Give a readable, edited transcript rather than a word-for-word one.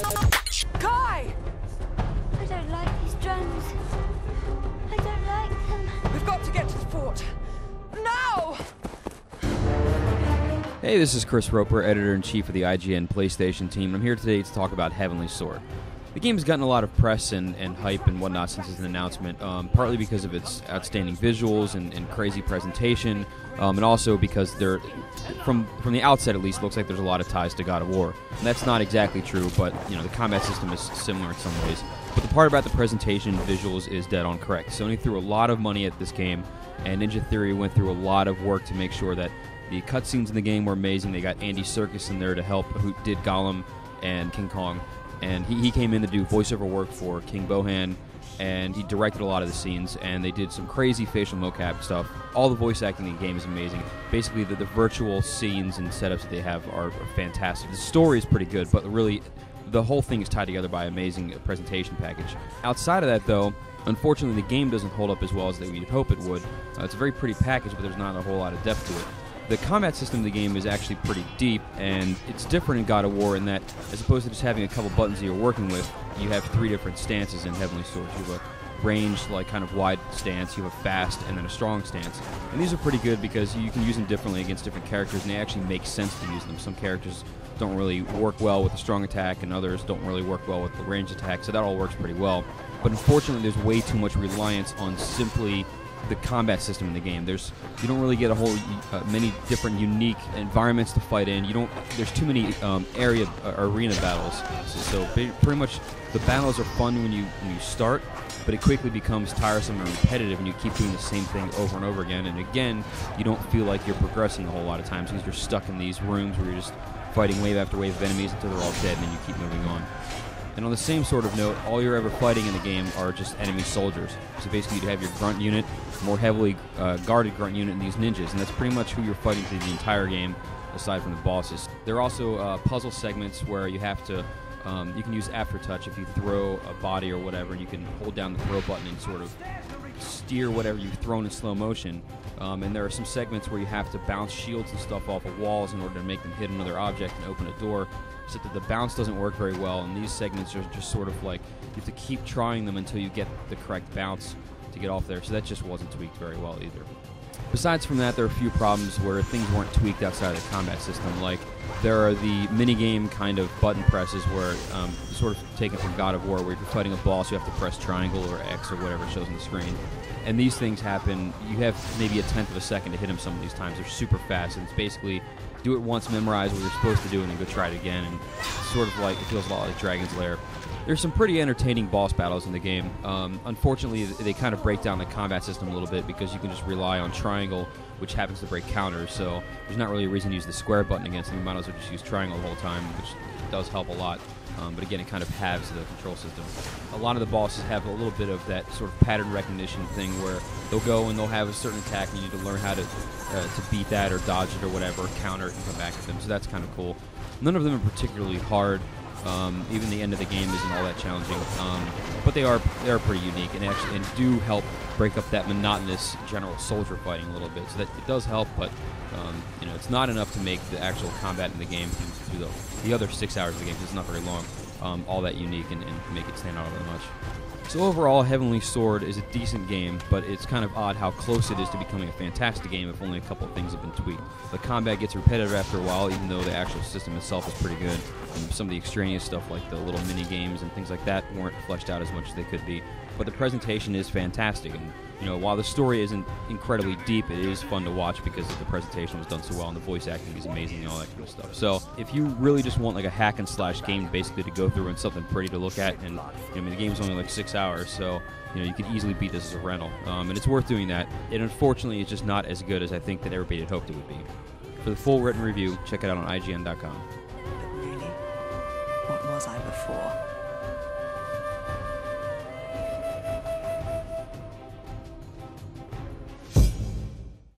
Kai! I don't like these drones. I don't like them. We've got to get to the fort. Now! Hey, this is Chris Roper, Editor-in-Chief of the IGN PlayStation team. I'm here today to talk about Heavenly Sword. The game has gotten a lot of press and hype and whatnot since its announcement, partly because of its outstanding visuals and crazy presentation, and also because from the outset at least, looks like there's a lot of ties to God of War. And that's not exactly true, but the combat system is similar in some ways. But the part about the presentation and visuals is dead on correct. Sony threw a lot of money at this game, and Ninja Theory went through a lot of work to make sure that the cutscenes in the game were amazing. They got Andy Serkis in there to help, who did Gollum and King Kong. And he came in to do voiceover work for King Bohan, and he directed a lot of the scenes, and they did some crazy facial mocap stuff. All the voice acting in the game is amazing. Basically, the virtual scenes and setups that they have are fantastic. The story is pretty good, but really, the whole thing is tied together by an amazing presentation package. Outside of that, though, unfortunately, the game doesn't hold up as well as we'd hope it would. It's a very pretty package, but there's not a whole lot of depth to it. The combat system of the game is actually pretty deep, and it's different in God of War in that, as opposed to just having a couple buttons that you're working with, you have three different stances in Heavenly Sword. You have a ranged, kind of wide stance, you have a fast, and then a strong stance. And these are pretty good because you can use them differently against different characters, and they actually make sense to use them. Some characters don't really work well with a strong attack, and others don't really work well with the ranged attack, so that all works pretty well. But unfortunately, there's way too much reliance on simply the combat system in the game. You don't really get a whole many different unique environments to fight in. There's too many arena battles. So pretty much the battles are fun when you start, but it quickly becomes tiresome and repetitive, and you keep doing the same thing over and over again. And again, you don't feel like you're progressing a whole lot of times because you're stuck in these rooms where you're just fighting wave after wave of enemies until they're all dead, and then you keep moving on. And on the same sort of note, all you're ever fighting in the game are just enemy soldiers. So basically you'd have your grunt unit, more heavily guarded grunt unit, and these ninjas. And that's pretty much who you're fighting through the entire game, aside from the bosses. There are also puzzle segments where you have to, you can use aftertouch if you throw a body or whatever, and you can hold down the throw button and sort of steer whatever you've thrown in slow motion. And there are some segments where you have to bounce shields and stuff off of walls in order to make them hit another object and open a door, so that the bounce doesn't work very well, and these segments are just sort of like, you have to keep trying them until you get the correct bounce to get off there, so that just wasn't tweaked very well either. Besides from that, there are a few problems where things weren't tweaked outside of the combat system, like there are the minigame kind of button presses where, sort of taken from God of War, where if you're fighting a boss, you have to press triangle or X or whatever it shows on the screen. And these things happen, you have maybe a tenth of a second to hit them some of these times. They're super fast, and it's basically do it once, memorize what you're supposed to do, and then go try it again. And it's sort of like, it feels a lot like Dragon's Lair. There's some pretty entertaining boss battles in the game. Unfortunately, they kind of break down the combat system a little bit because you can just rely on triangle, which happens to break counters, so there's not really a reason to use the square button against them. You might as well just use triangle the whole time, which does help a lot. But again, it kind of halves the control system. A lot of the bosses have a little bit of that sort of pattern recognition thing where they'll go and they'll have a certain attack, and you need to learn how to beat that or dodge it or whatever, counter it and come back at them, so that's kind of cool. None of them are particularly hard. Even the end of the game isn't all that challenging, but they are pretty unique and actually do help break up that monotonous general soldier fighting a little bit. So that it does help, but it's not enough to make the actual combat in the game through the other 6 hours of the game, because it's not very long, all that unique and make it stand out very much. So overall, Heavenly Sword is a decent game, but it's kind of odd how close it is to becoming a fantastic game if only a couple of things have been tweaked. The combat gets repetitive after a while, even though the actual system itself is pretty good. And some of the extraneous stuff, like the little mini games and things like that, weren't fleshed out as much as they could be. But the presentation is fantastic, and while the story isn't incredibly deep, it is fun to watch because the presentation was done so well, and the voice acting is amazing and all that kind of stuff. So if you really just want like a hack and slash game basically to go through and something pretty to look at, and the game's only like 6 hours, so you could easily beat this as a rental, and it's worth doing that. It unfortunately is just not as good as I think that everybody had hoped it would be. For the full written review, check it out on IGN.com. But really, what was I before?